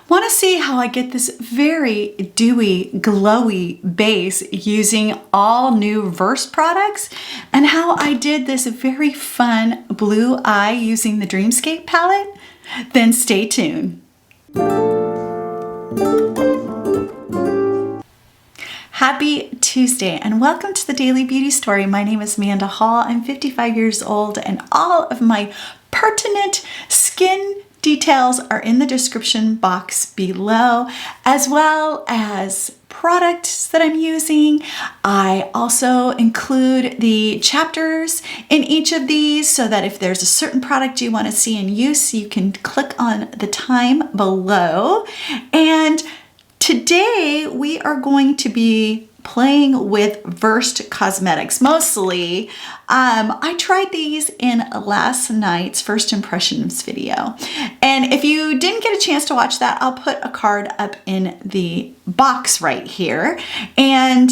Want to see how I get this very dewy, glowy base using all new Verse products, and how I did this very fun blue eye using the Dreamscape palette? Then stay tuned. Happy Tuesday and welcome to the Daily Beauty Story. My name is Amanda Hall. I'm 55 years old and all of my pertinent skin details are in the description box below, as well as products that I'm using. I also include the chapters in each of these so that if there's a certain product you want to see in use, you can click on the time below. And today we are going to be playing with Versed Cosmetics. Mostly, I tried these in last night's first impressions video. And if you didn't get a chance to watch that, I'll put a card up in the box right here. And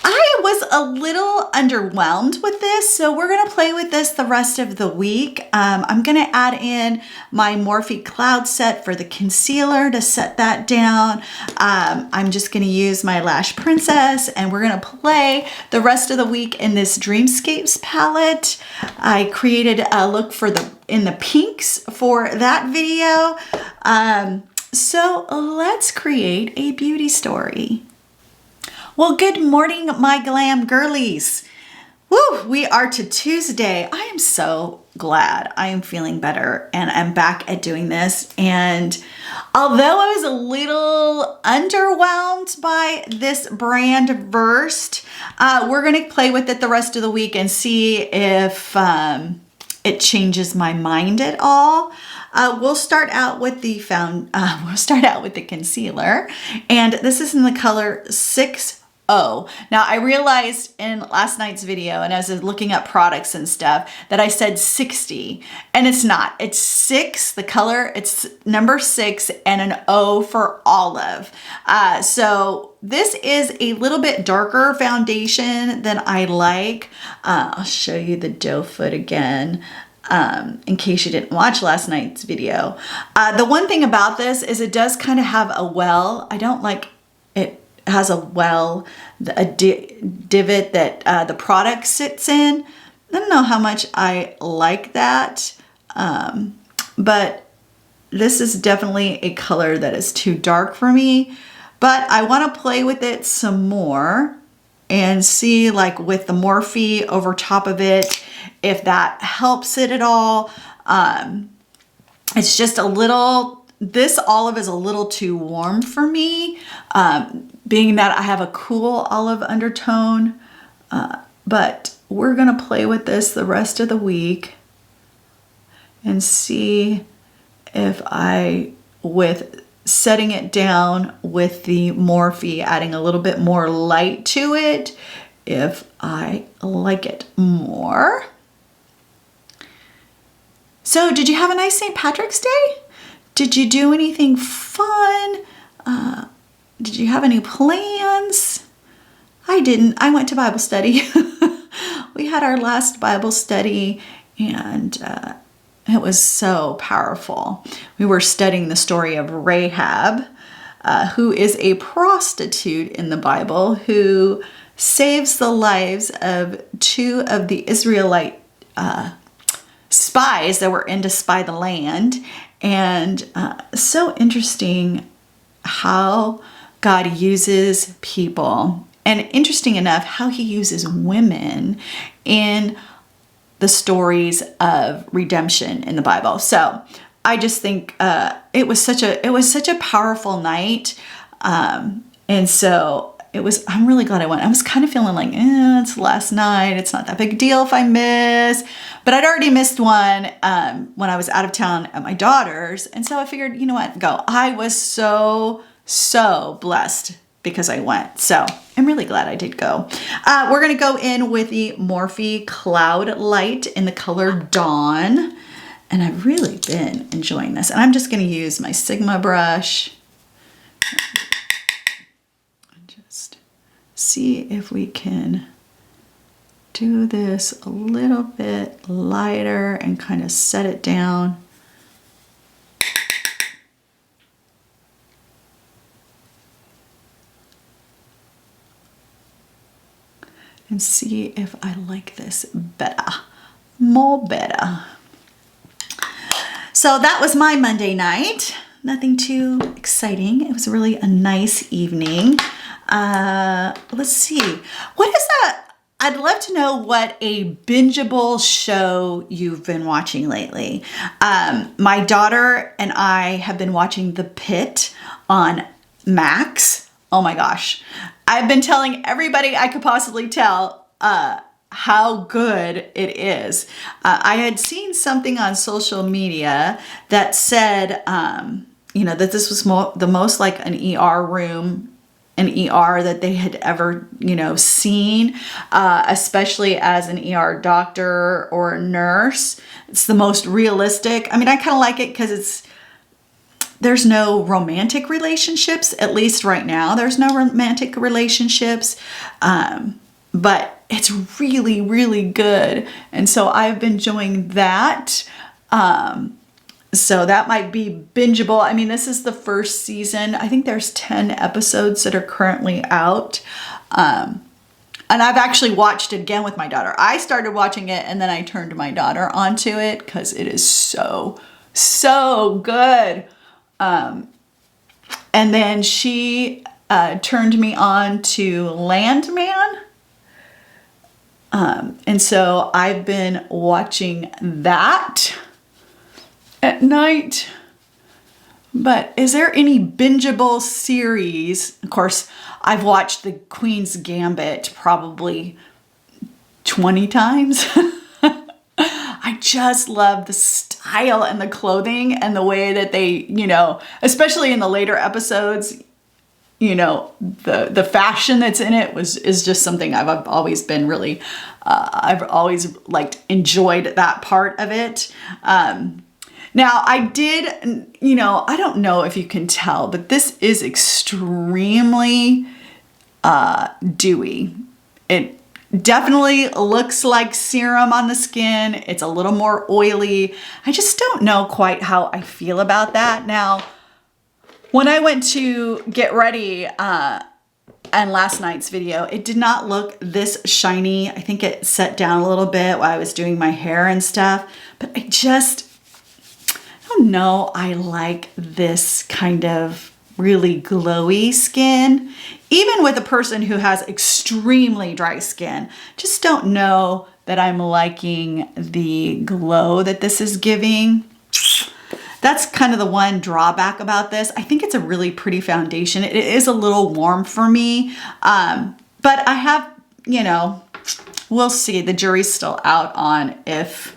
I was a little underwhelmed with this, so we're gonna play with this the rest of the week. I'm gonna add in my Morphe Cloud Set for the concealer to set that down. I'm just gonna use my Lash Princess, and we're gonna play the rest of the week in this Dreamscapes palette. I created a look for in the pinks for that video. So let's create a beauty story. Well, good morning, my glam girlies. Woo, we are to Tuesday. I am so glad I am feeling better and I'm back at doing this. And although I was a little underwhelmed by this brand Versed, we're gonna play with it the rest of the week and see if it changes my mind at all. We'll start out with the concealer, and this is in the color 6. Now I realized in last night's video and as I was looking up products and stuff that I said 60, and it's not. It's 6, the color, it's number 6 and an O for olive. So this is a little bit darker foundation than I like. I'll show you the doe foot again. In case you didn't watch last night's video. The one thing about this is it does kind of have a well. I don't like it has a well, a divot that the product sits in. I don't know how much I like that, but this is definitely a color that is too dark for me, but I want to play with it some more and see, like with the Morphe over top of it, if that helps it at all. It's just a little, this olive is a little too warm for me, being that I have a cool olive undertone, but we're gonna play with this the rest of the week and see if with setting it down with the Morphe, adding a little bit more light to it, if I like it more. So did you have a nice St. Patrick's Day? Did you do anything fun? Did you have any plans? I didn't. I went to Bible study. We had our last Bible study and it was so powerful. We were studying the story of Rahab, who is a prostitute in the Bible who saves the lives of 2 of the Israelite spies that were in to spy the land. And so interesting how God uses people, and interesting enough how he uses women in the stories of redemption in the Bible. So I just think it was such a powerful night, and so I'm really glad I went. I was kind of feeling like, it's last night, it's not that big a deal if I miss, but I'd already missed one when I was out of town at my daughter's, and so I figured, you know what, go. I was so blessed because I went, so I'm really glad I did go. We're gonna go in with the Morphe Cloud Light in the color Dawn, and I've really been enjoying this, and I'm just gonna use my Sigma brush. Just see if we can do this a little bit lighter and kind of set it down. and see if I like this better, more better. So that was my Monday night. Nothing too exciting. It was really a nice evening. Let's see. What is that? I'd love to know what a bingeable show you've been watching lately. My daughter and I have been watching The Pit on Max. Oh my gosh. I've been telling everybody I could possibly tell how good it is. I had seen something on social media that said, that this was the most like an ER room, an ER that they had ever, seen, especially as an ER doctor or a nurse. It's the most realistic. I mean, I kind of like it because there's no romantic relationships, at least right now. There's no romantic relationships, but it's really, really good. And so I've been enjoying that. So that might be bingeable. I mean, this is the first season. I think there's 10 episodes that are currently out. And I've actually watched it again with my daughter. I started watching it and then I turned my daughter onto it because it is so, so good. And then she turned me on to Landman. And so I've been watching that at night. But is there any bingeable series? Of course, I've watched The Queen's Gambit probably 20 times. I just love the style and the clothing and the way that they, especially in the later episodes, the fashion that's in it is just something I've always been really, I've always enjoyed that part of it. Now I did, I don't know if you can tell, but this is extremely dewy. It definitely looks like serum on the skin. It's a little more oily. I just don't know quite how I feel about that. Now, when I went to get ready and last night's video, it did not look this shiny. I think it set down a little bit while I was doing my hair and stuff, but I don't know. I like this kind of really glowy skin, even with a person who has extremely dry skin. Just don't know that I'm liking the glow that this is giving. That's kind of the one drawback about this. I think it's a really pretty foundation. It is a little warm for me, but I have, we'll see. The jury's still out on if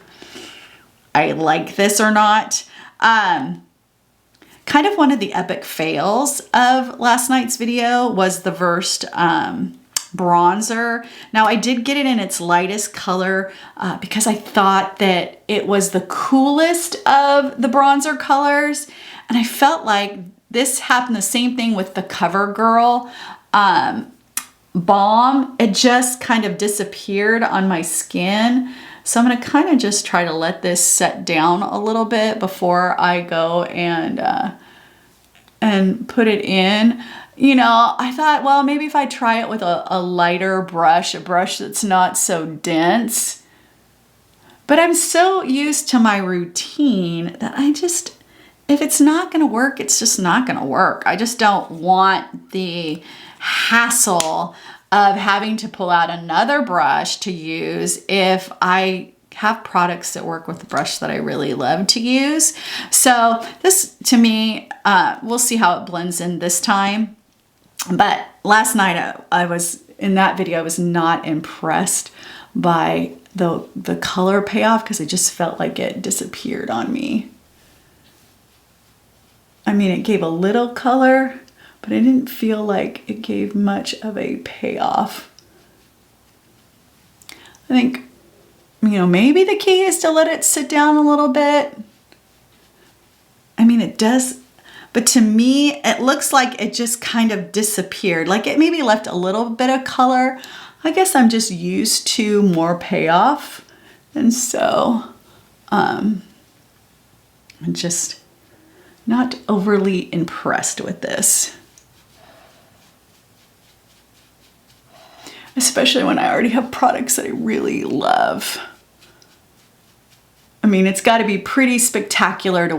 I like this or not. Kind of one of the epic fails of last night's video was the Versed bronzer. Now I did get it in its lightest color because I thought that it was the coolest of the bronzer colors. And I felt like this happened the same thing with the CoverGirl balm. It just kind of disappeared on my skin. So I'm going to kind of just try to let this set down a little bit before I go and put it in. I thought, well, maybe if I try it with a lighter brush, a brush that's not so dense. But I'm so used to my routine that if it's not going to work, it's just not going to work. I just don't want the hassle of having to pull out another brush to use if I have products that work with the brush that I really love to use. So this, to me, we'll see how it blends in this time. But last night I was in that video, I was not impressed by the color payoff because I just felt like it disappeared on me. I mean, it gave a little color, but I didn't feel like it gave much of a payoff. I think, maybe the key is to let it sit down a little bit. I mean, it does, but to me, it looks like it just kind of disappeared. Like it maybe left a little bit of color. I guess I'm just used to more payoff. And so, I'm just not overly impressed with this. especially when I already have products that I really love. I mean, it's got to be pretty spectacular to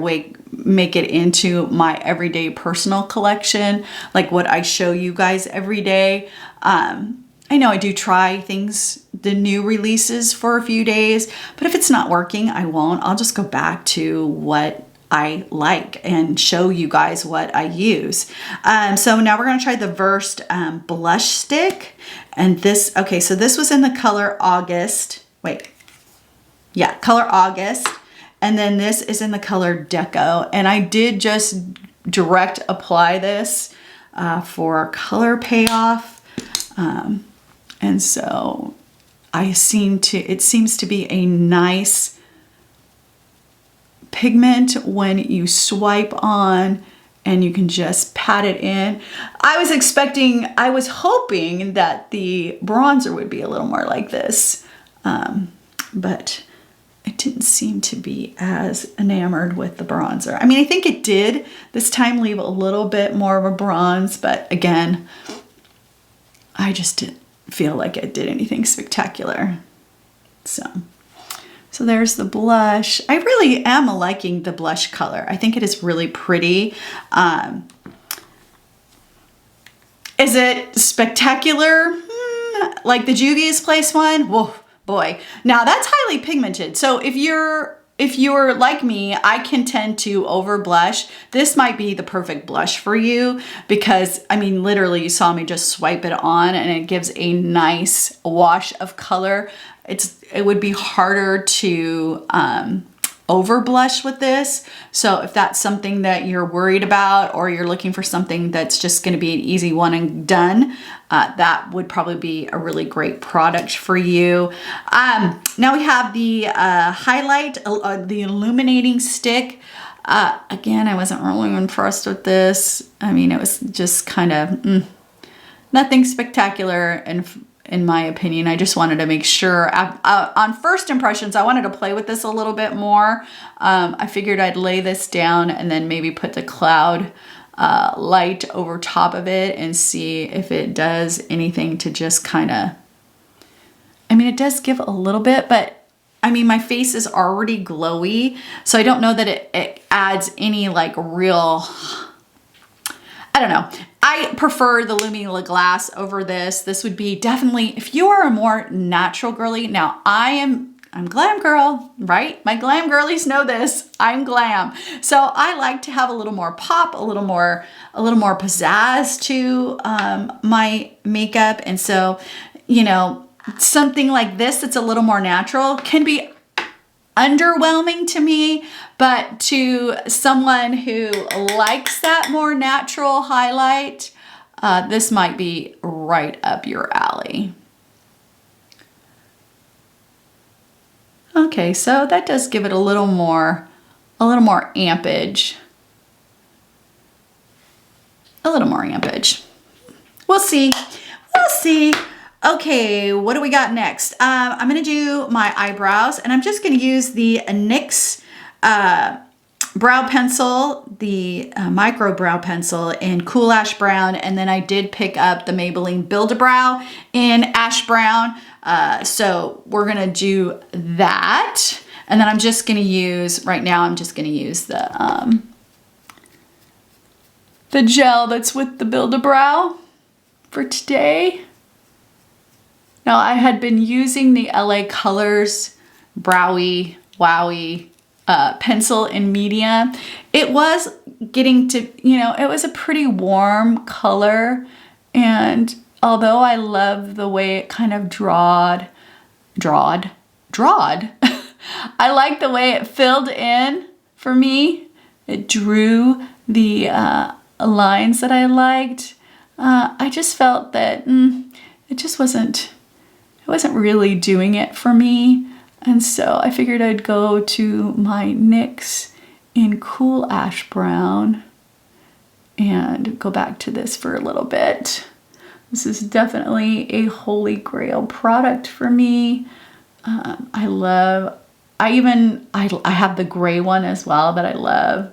make it into my everyday personal collection, like what I show you guys every day. I know I do try things, the new releases for a few days, but if it's not working, I won't. I'll just go back to what I like and show you guys what I use. So now we're going to try the Versed blush stick. And this, okay, so this was in the color August. Wait. Yeah, color August. And then this is in the color Deco. And I did just direct apply this for color payoff. And so it seems to be a nice pigment when you swipe on and you can just pat it in. I was hoping that the bronzer would be a little more like this. But it didn't seem to be as enamored with the bronzer. I mean, I think it did this time leave a little bit more of a bronze, but again, I just didn't feel like it did anything spectacular. So there's the blush. I really am liking the blush color. I think it is really pretty. Is it spectacular? Like the Juvia's Place one? Whoa. Boy, now that's highly pigmented. So if you're like me, I can tend to over blush. This might be the perfect blush for you because I mean, literally you saw me just swipe it on and it gives a nice wash of color. It would be harder to over blush with this. So if that's something that you're worried about or you're looking for something that's just going to be an easy one and done, that would probably be a really great product for you. Now we have the highlight, the illuminating stick. Again, I wasn't really impressed with this. I mean, it was just kind of nothing spectacular in my opinion. I just wanted to make sure on first impressions, I wanted to play with this a little bit more. I figured I'd lay this down and then maybe put the cloud light over top of it and see if it does anything to just kind of, I mean, it does give a little bit, but I mean, my face is already glowy, so I don't know that it adds any like real, I don't know. I prefer the Lumila Glass over this. This would be definitely, if you are a more natural girly. Now I'm glam girl, right? My glam girlies know this. I'm glam. So I like to have a little more pop, a little more pizzazz to my makeup. And so, you know, something like this that's a little more natural can be underwhelming to me, but to someone who likes that more natural highlight, this might be right up your alley. Okay, so that does give it a little more ampage. A little more ampage. We'll see. We'll see. Okay, what do we got next? I'm gonna do my eyebrows, and I'm just gonna use the NYX brow pencil, the micro brow pencil in Cool Ash Brown, and then I did pick up the Maybelline Build-A-Brow in Ash Brown. So we're gonna do that, and then I'm just gonna use, right now I'm just gonna use the gel that's with the Build-A-Brow for today. Now I had been using the LA Colors Browy Wowie pencil in medium. It was getting to, you know, it was a pretty warm color, and although I love the way it kind of drawed, I like the way it filled in for me. It drew the lines that I liked. I just felt that it wasn't really doing it for me. And so I figured I'd go to my NYX in Cool Ash Brown and go back to this for a little bit. This is definitely a holy grail product for me. I have the gray one as well that I love.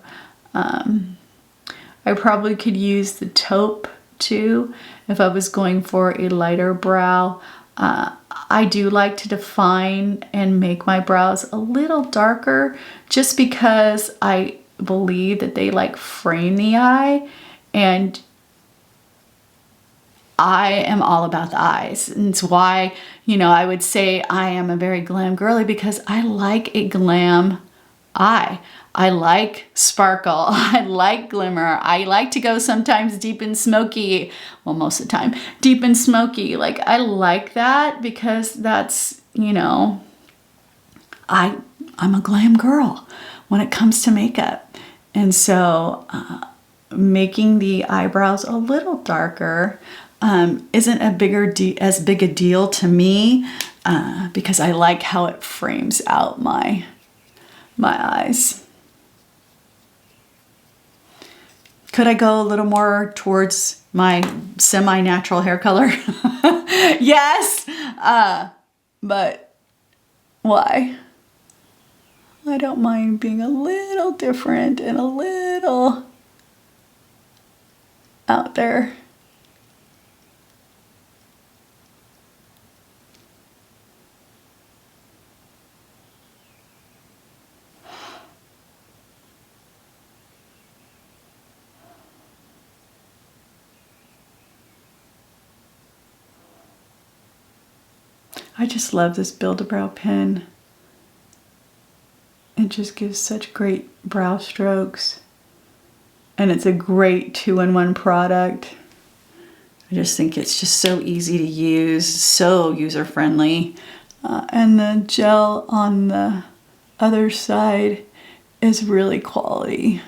I probably could use the taupe to if I was going for a lighter brow. I do like to define and make my brows a little darker just because I believe that they like frame the eye, and I am all about the eyes. And it's why, you know, I would say I am a very glam girly, because I like a glam eye. I like sparkle. I like glimmer. I like to go sometimes deep and smoky. Well, most of the time, deep and smoky. Like, I like that because that's, you know, I'm a glam girl when it comes to makeup. And so making the eyebrows a little darker isn't as big a deal to me because I like how it frames out my eyes. Could I go a little more towards my semi-natural hair color? Yes, but why? I don't mind being a little different and a little out there. I just love this Build-A-Brow pen. It just gives such great brow strokes. And it's a great 2-in-1 product. I just think it's just so easy to use, so user-friendly. And the gel on the other side is really quality,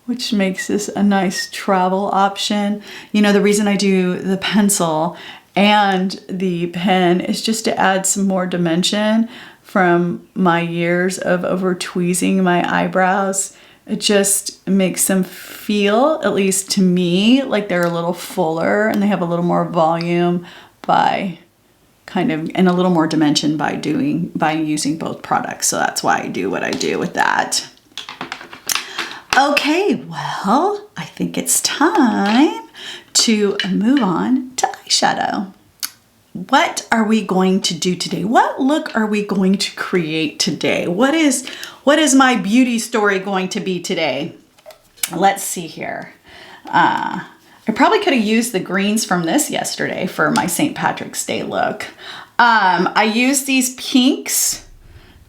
which makes this a nice travel option. You know, the reason I do the pencil and the pen is just to add some more dimension from my years of over tweezing my eyebrows. It just makes them feel, at least to me, like they're a little fuller and they have a little more volume by and a little more dimension by using both products. So that's why I do what I do with that. Okay, well, I think it's time to move on to eyeshadow. What are we going to do today? What look are we going to create today? What is my beauty story going to be today? Let's see here. I probably could have used the greens from this yesterday for my St. Patrick's Day look. I used these pinks,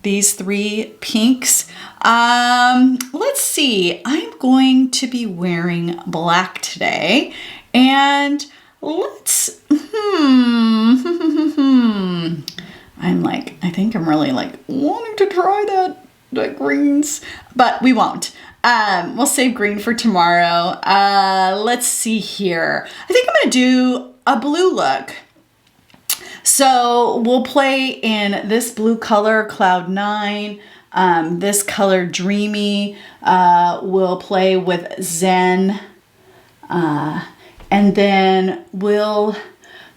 these 3 pinks. Let's see, I'm going to be wearing black today, and let's, I think I'm really wanting to try that greens, but we won't. We'll save green for tomorrow. Let's see here. I think I'm gonna do a blue look. So we'll play in this blue color, Cloud 9, this color, Dreamy. We'll play with Zen, and then we'll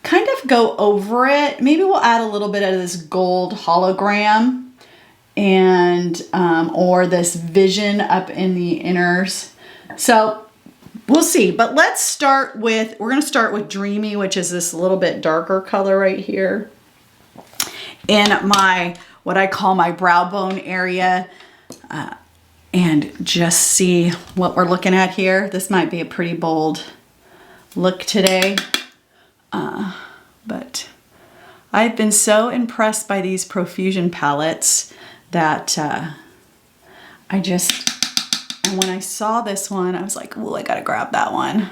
kind of go over it. Maybe we'll add a little bit of this gold hologram and or this vision up in the inners. So we'll see, but let's start with, we're gonna start with Dreamy, which is this little bit darker color right here in my, what I call my brow bone area, and just see what we're looking at here. This might be a pretty bold look today, but I've been so impressed by these Profusion palettes that and when I saw this one, I was like, oh, I gotta grab that one.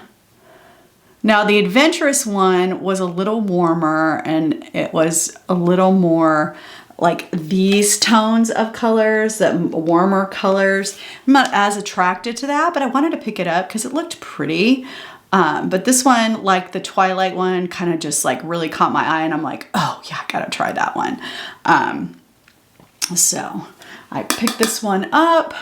Now the Adventurous one was a little warmer and it was a little more like these tones of colors, the warmer colors. I'm not as attracted to that, but I wanted to pick it up because it looked pretty. But this one, like the Twilight one, kind of just really caught my eye, and I'm like, oh yeah, I gotta try that one. So I picked this one up.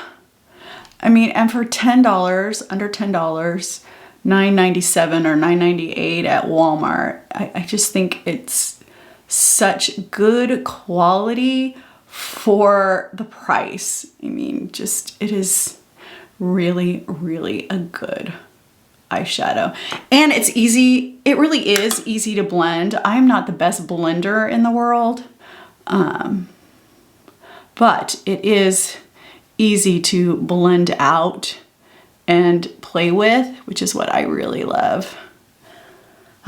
I mean, and for $10, under $10, $9.97 or $9.98 at Walmart, I just think it's such good quality for the price. I mean, just, it is really, really a good eyeshadow. And it's easy, it really is easy to blend. I'm not the best blender in the world, but it is easy to blend out and play with, which is what I really love.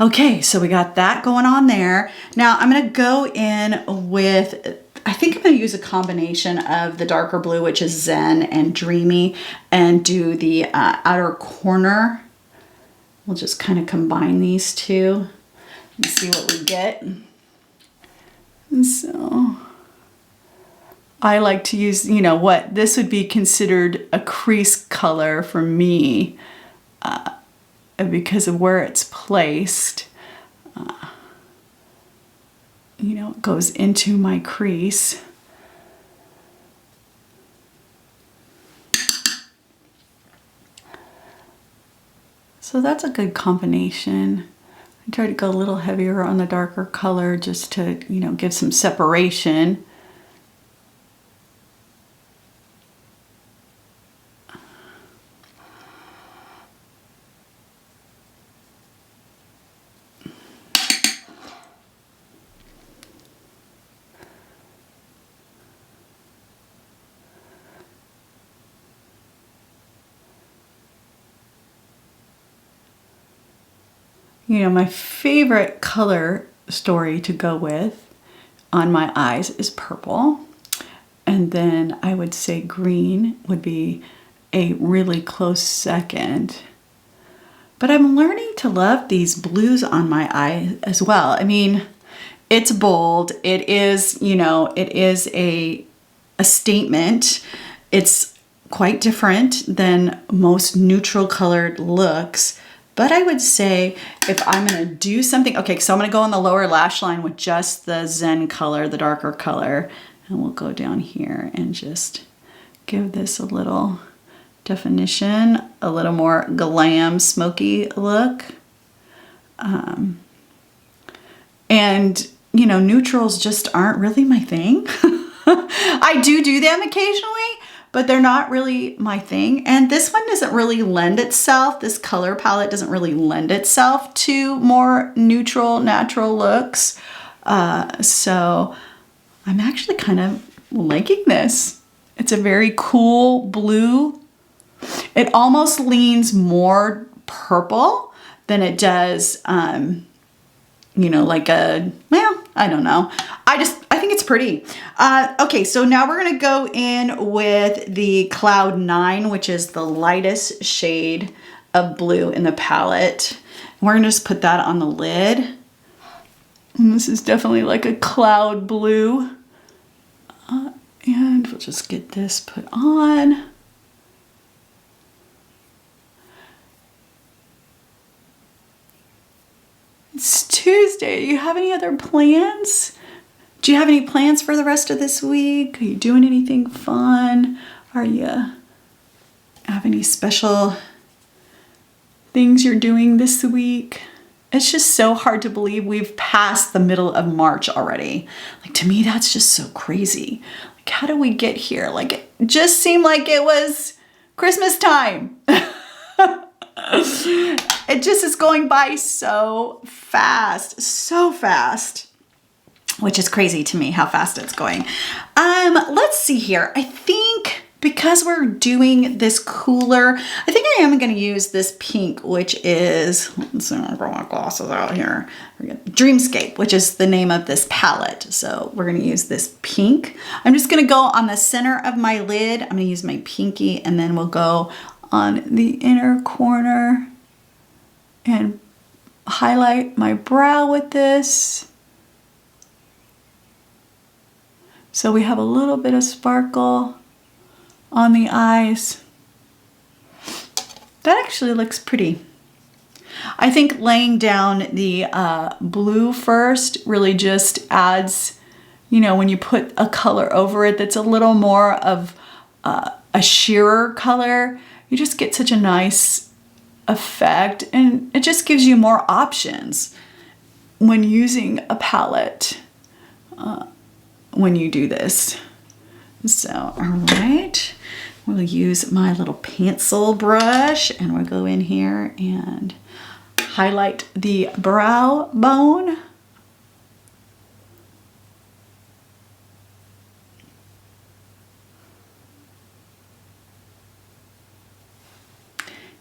Okay, so we got that going on there. Now I'm gonna go in with, I think I'm gonna use a combination of the darker blue, which is Zen and Dreamy, and do the outer corner. We'll just kind of combine these two and see what we get. And so I like to use, you know, what this would be considered a crease color for me, because of where it's placed. You know, it goes into my crease. So that's a good combination. I try to go a little heavier on the darker color just to, you know, give some separation. You know, my favorite color story to go with on my eyes is purple. And then I would say green would be a really close second. But I'm learning to love these blues on my eye as well. I mean, it's bold. It is, you know, it is a statement. It's quite different than most neutral colored looks. But I would say if I'm gonna do something, okay, so I'm gonna go on the lower lash line with just the Zen color, the darker color, and we'll go down here and just give this a little definition, a little more glam, smoky look. And, you know, neutrals just aren't really my thing. I do them occasionally, but they're not really my thing. And this one doesn't really lend itself, this color palette doesn't really lend itself to more neutral, natural looks. So I'm actually kind of liking this. It's a very cool blue. It almost leans more purple than it does, you know, like a, well, I don't know. I think it's pretty. Okay, so now we're gonna go in with the Cloud 9, which is the lightest shade of blue in the palette. We're gonna just put that on the lid. And this is definitely like a cloud blue. And we'll just get this put on. It's Tuesday. Do you have any other plans? Do you have any plans for the rest of this week? Are you doing anything fun? Are you have any special things you're doing this week? It's just so hard to believe we've passed the middle of March already. Like, to me, that's just so crazy. Like, how did we get here? Like, it just seemed like it was Christmas time. It just is going by so fast, which is crazy to me how fast it's going. Let's see here. I think because we're doing this cooler, I think I am going to use this pink, which is, let's see, I'll put my glasses out here. Dreamscape, which is the name of this palette. So we're going to use this pink. I'm just going to go on the center of my lid. I'm going to use my pinky, and then we'll go on the inner corner and highlight my brow with this. So we have a little bit of sparkle on the eyes. That actually looks pretty. I think laying down the blue first really just adds, you know, when you put a color over it that's a little more of a sheerer color, you just get such a nice effect, and it just gives you more options when using a palette when you do this. So, all right, We'll use my little pencil brush and we'll go in here and highlight the brow bone.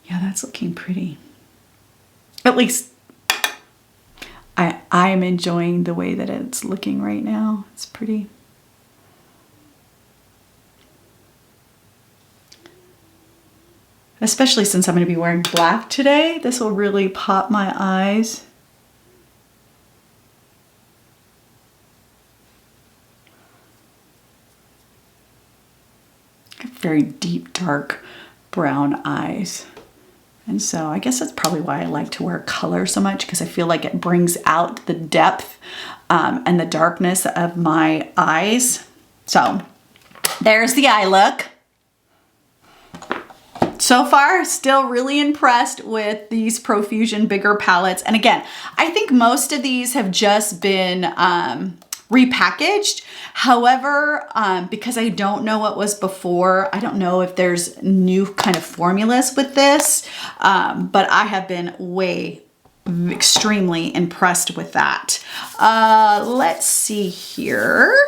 Yeah, that's looking pretty. At least I'm enjoying the way that it's looking right now. It's pretty. Especially since I'm going to be wearing black today, this will really pop my eyes. Very deep, dark brown eyes. And so I guess that's probably why I like to wear color so much, because I feel like it brings out the depth and the darkness of my eyes. So there's the eye look. So far, still really impressed with these Profusion bigger palettes. And again, I think most of these have just been repackaged. However, because I don't know what was before, I don't know if there's new kind of formulas with this, but I have been extremely impressed with that. Let's see here.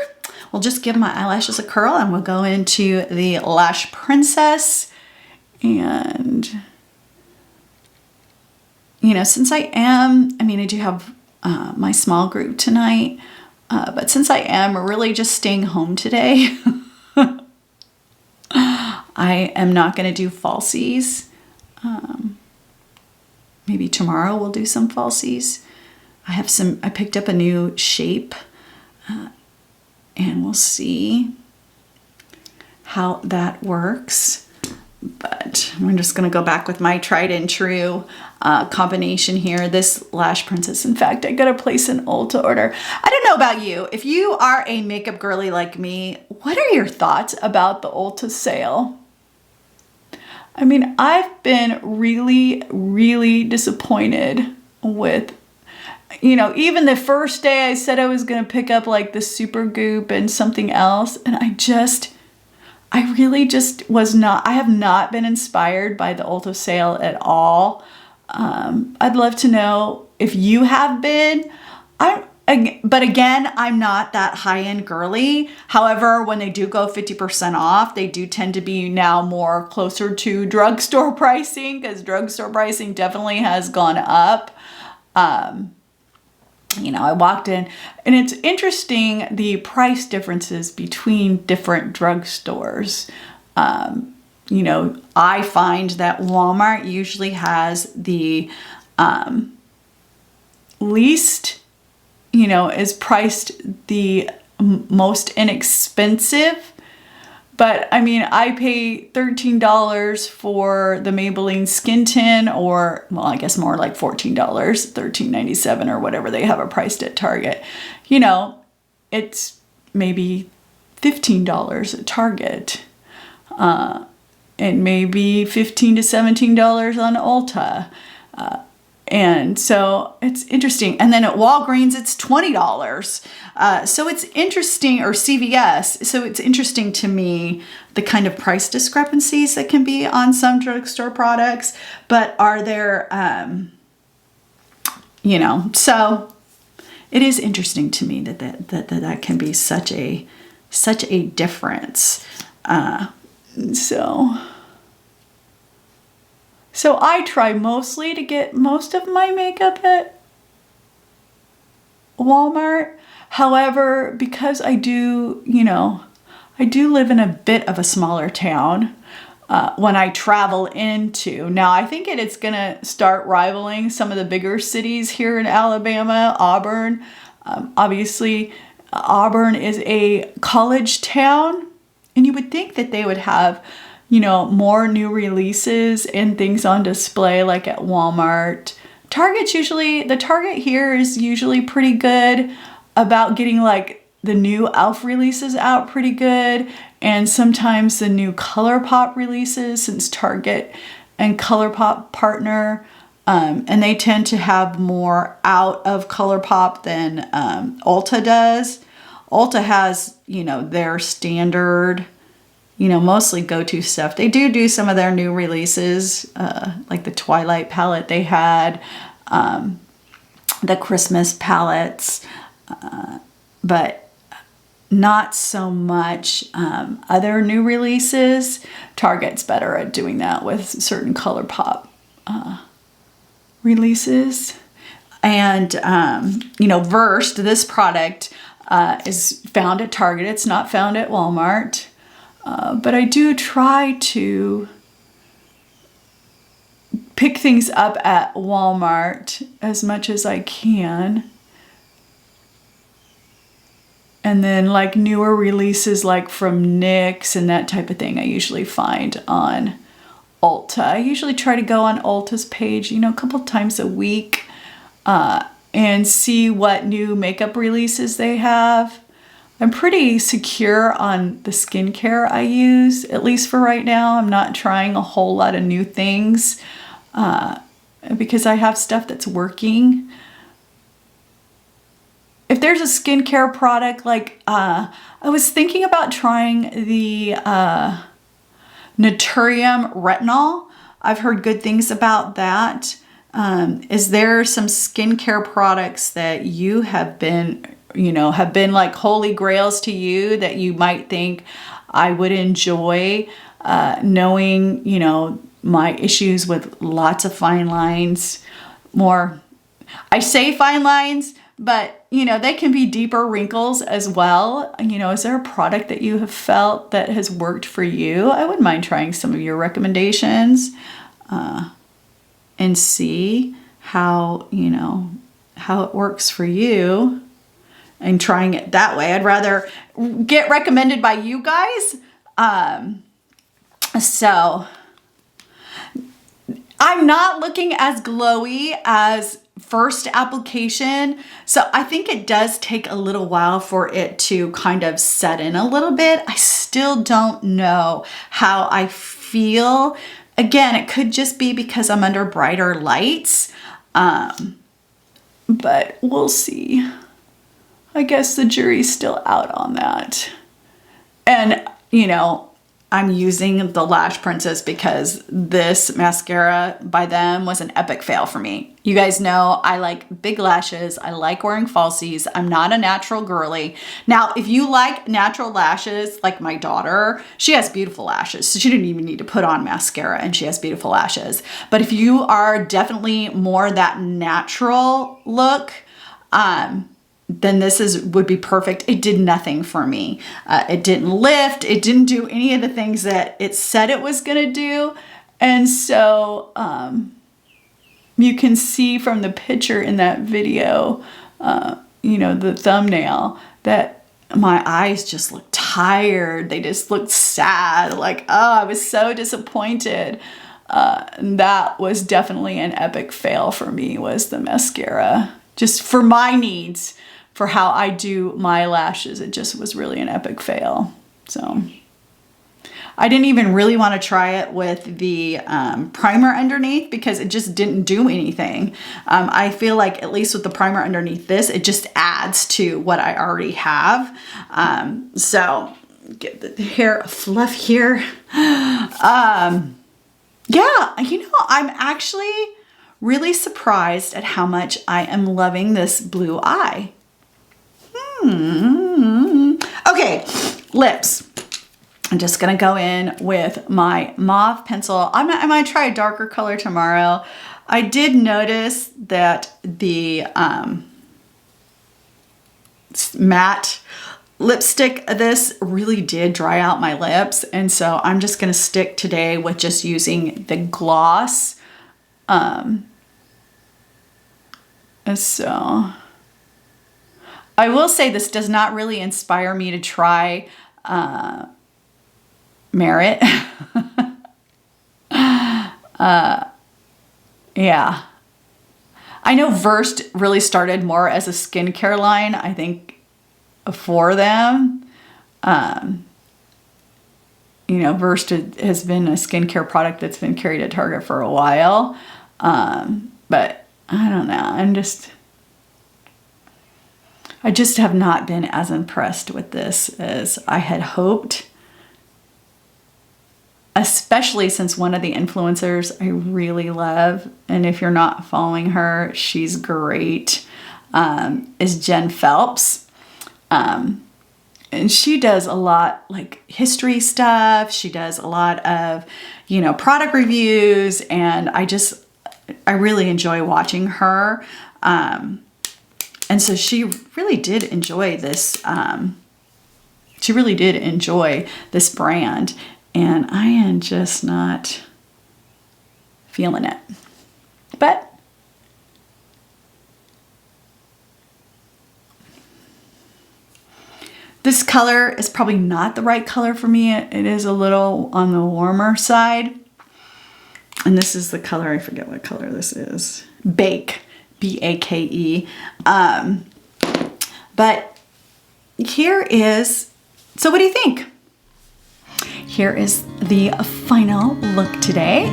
We'll just give my eyelashes a curl and we'll go into the Lash Princess. And, you know, since I do have my small group tonight, but since I am really just staying home today, I am not going to do falsies. Maybe tomorrow we'll do some falsies. I picked up a new shape, and we'll see how that works. But I'm just going to go back with my tried and true combination here. This Lash Princess. In fact, I got to place an Ulta order. I don't know about you. If you are a makeup girly like me, what are your thoughts about the Ulta sale? I mean, I've been really, really disappointed with, you know, even the first day I said I was going to pick up like the Super Goop and something else. And I really just was not, I have not been inspired by the Ulta sale at all. I'd love to know if you have been. But again, I'm not that high-end girly. However, when they do go 50% off, they do tend to be now more closer to drugstore pricing, because drugstore pricing definitely has gone up. You know, I walked in and it's interesting the price differences between different drugstores. You know, I find that Walmart usually has the least, you know, is priced the most inexpensive. But I mean, I pay $13 for the Maybelline Skin Tint, or, well, I guess more like $14, $13.97 or whatever they have it priced at Target. You know, it's maybe $15 at Target. And maybe $15 to $17 on Ulta. And so it's interesting. And then at Walgreens, it's $20. So it's interesting, or CVS. So it's interesting to me, the kind of price discrepancies that can be on some drugstore products. But are there, you know, so it is interesting to me that can be such a difference. So I try mostly to get most of my makeup at Walmart. However, because I do, you know, I do live in a bit of a smaller town when I travel into. Now, I think it's going to start rivaling some of the bigger cities here in Alabama, Auburn. Obviously, Auburn is a college town, and you would think that they would have, you know, more new releases and things on display like at Walmart. The Target here is usually pretty good about getting like the new e.l.f. releases out pretty good, and sometimes the new ColourPop releases, since Target and ColourPop partner, and they tend to have more out of ColourPop than Ulta does. Ulta has, you know, their standard you know, mostly go-to stuff. They do some of their new releases, like the Twilight palette they had, the Christmas palettes, but not so much other new releases. Target's better at doing that with certain ColourPop releases. And, you know, Versed, this product is found at Target. It's not found at Walmart. But I do try to pick things up at Walmart as much as I can. And then like newer releases like from NYX and that type of thing, I usually find on Ulta. I usually try to go on Ulta's page, you know, a couple times a week and see what new makeup releases they have. I'm pretty secure on the skincare I use, at least for right now. I'm not trying a whole lot of new things because I have stuff that's working. If there's a skincare product, like I was thinking about trying the Naturium Retinol. I've heard good things about that. Is there some skincare products that you have been, you know, have been like holy grails to you that you might think I would enjoy, knowing, you know, my issues with lots of fine lines, more, I say fine lines, but you know, they can be deeper wrinkles as well. You know, is there a product that you have felt that has worked for you? I wouldn't mind trying some of your recommendations and see how, you know, how it works for you and trying it that way. I'd rather get recommended by you guys. So I'm not looking as glowy as first application. So I think it does take a little while for it to kind of set in a little bit. I still don't know how I feel. Again, it could just be because I'm under brighter lights. But we'll see. I guess the jury's still out on that. And, you know, I'm using the Lash Princess because this mascara by them was an epic fail for me. You guys know I like big lashes. I like wearing falsies. I'm not a natural girly. Now, if you like natural lashes, like my daughter, she has beautiful lashes. So she didn't even need to put on mascara and she has beautiful lashes. But if you are definitely more that natural look, then this would be perfect. It did nothing for me. It didn't lift. It didn't do any of the things that it said it was going to do. And so you can see from the picture in that video, you know, the thumbnail, that my eyes just looked tired. They just looked sad. Like, oh, I was so disappointed. That was definitely an epic fail for me, was the mascara. Just for my needs. For how I do my lashes, it just was really an epic fail. So I didn't even really want to try it with the primer underneath because it just didn't do anything. I feel like at least with the primer underneath this, it just adds to what I already have. So get the hair fluff here. Yeah, you know, I'm actually really surprised at how much I am loving this blue eye. Okay, lips. I'm just gonna go in with my mauve pencil. I might try a darker color tomorrow. I did notice that the matte lipstick, this really did dry out my lips. And so I'm just gonna stick today with just using the gloss. And so I will say this does not really inspire me to try Merit. Yeah. I know Versed really started more as a skincare line, I think, for them. You know, Versed has been a skincare product that's been carried at Target for a while. But I don't know. I just have not been as impressed with this as I had hoped. especially since one of the influencers I really love, and if you're not following her, she's great, is Jen Phelps. And she does a lot like history stuff. She does a lot of, you know, product reviews, and I really enjoy watching her. And so she really did enjoy this. She really did enjoy this brand, and I am just not feeling it. But this color is probably not the right color for me. It is a little on the warmer side. And this is the color, I forget what color this is. Bake, B-A-K-E. But here is, so what do you think? Here is the final look today.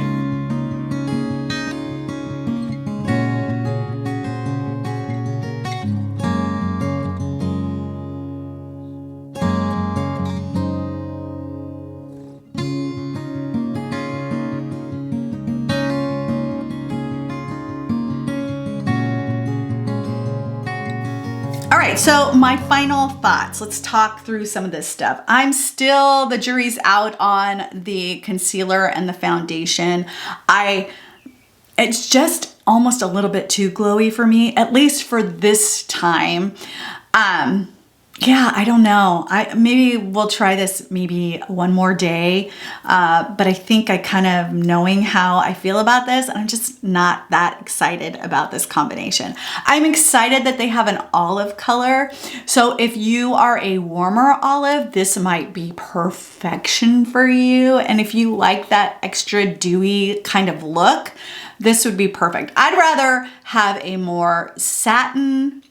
So my final thoughts, let's talk through some of this stuff. The jury's out on the concealer and the foundation. It's just almost a little bit too glowy for me, at least for this time. Yeah, I don't know. Maybe we'll try this maybe one more day. But I think I kind of knowing how I feel about this, I'm just not that excited about this combination. I'm excited that they have an olive color. So if you are a warmer olive, this might be perfection for you. And if you like that extra dewy kind of look, this would be perfect. I'd rather have a more satin,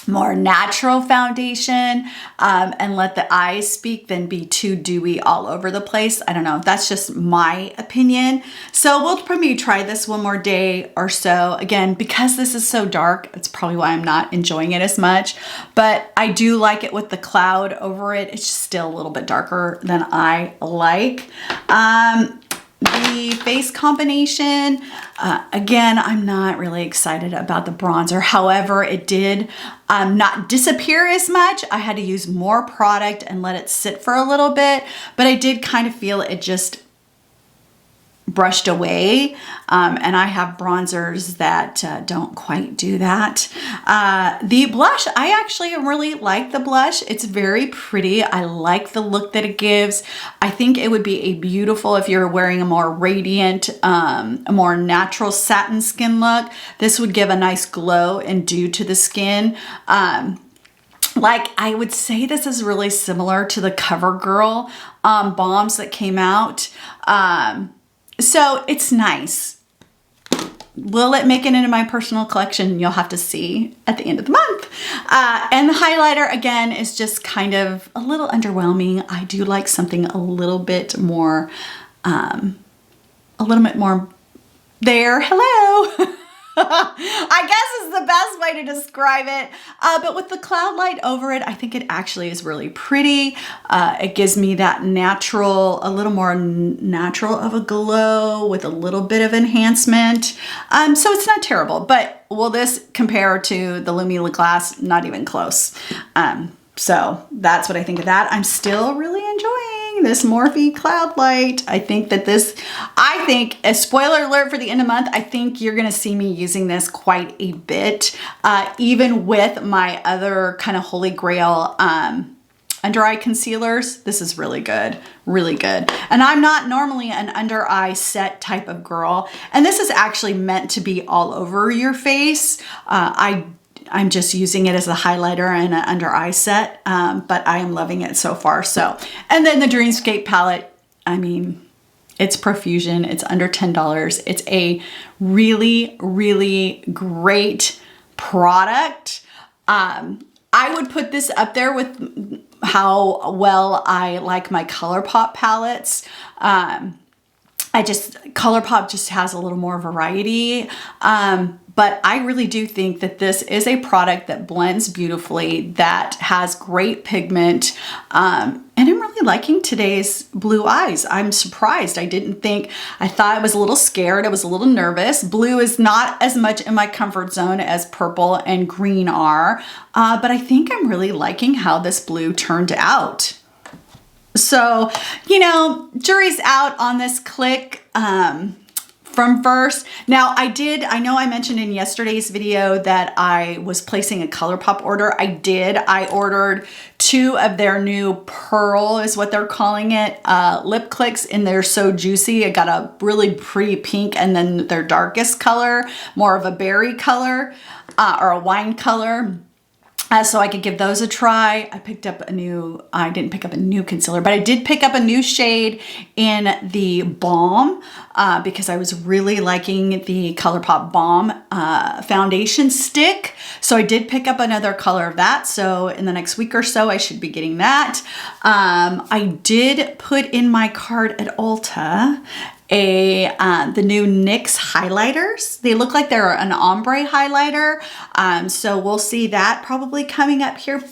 more natural foundation, and let the eyes speak than be too dewy all over the place. I don't know. That's just my opinion. So we'll probably try this one more day or so. Again, because this is so dark, it's probably why I'm not enjoying it as much. But I do like it with the cloud over it. It's just still a little bit darker than I like. The face combination, again, I'm not really excited about the bronzer. However, it did not disappear as much. I had to use more product and let it sit for a little bit, but I did kind of feel it just brushed away. And I have bronzers that don't quite do that. The blush, I actually really like the blush. It's very pretty. I like the look that it gives. I think it would be a beautiful if you're wearing a more radiant, a more natural satin skin look. This would give a nice glow and dew to the skin. Like I would say this is really similar to the CoverGirl balms that came out. So it's nice. Will it make it into my personal collection? You'll have to see at the end of the month. And the highlighter, again, is just kind of a little underwhelming. I do like something a little bit more there. Hello. I guess is the best way to describe it. But with the cloud light over it, I think it actually is really pretty. It gives me that natural, a little more natural of a glow with a little bit of enhancement. So it's not terrible, but will this compare to the Lumila Glass? Not even close. So that's what I think of that. I'm still really enjoying this Morphe Cloud Light. I think a spoiler alert for the end of the month, I think you're gonna see me using this quite a bit, even with my other kind of holy grail under eye concealers. This is really good, really good. And I'm not normally an under eye set type of girl. And this is actually meant to be all over your face. I'm just using it as a highlighter and an under eye set, but I am loving it so far. So, and then the Dreamscape palette, I mean, it's Profusion, it's under $10. It's a really, really great product. I would put this up there with how well I like my ColourPop palettes. ColourPop just has a little more variety, But I really do think that this is a product that blends beautifully, that has great pigment, and I'm really liking today's blue eyes. I'm surprised. I thought I was a little scared. I was a little nervous. Blue is not as much in my comfort zone as purple and green are, but I think I'm really liking how this blue turned out. So, you know, jury's out on this click from First. Now I know I mentioned in yesterday's video that I was placing a ColourPop order. I ordered 2 of their new Pearl is what they're calling it, lip clicks, and they're so juicy. I got a really pretty pink and then their darkest color, more of a berry color or a wine color. So I could give those a try. I didn't pick up a new concealer, but I did pick up a new shade in the Balm because I was really liking the ColourPop Balm foundation stick. So I did pick up another color of that. So in the next week or so, I should be getting that. I did put in my cart at Ulta the new NYX highlighters. They look like they're an ombre highlighter. So we'll see that probably coming up here.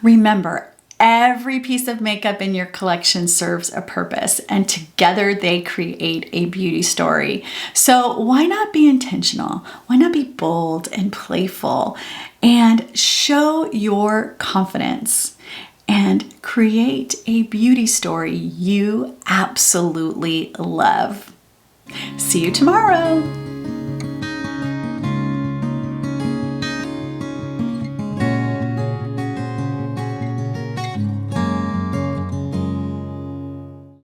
Remember, every piece of makeup in your collection serves a purpose, and together they create a beauty story. So why not be intentional? Why not be bold and playful and show your confidence and create a beauty story you absolutely love? See you tomorrow.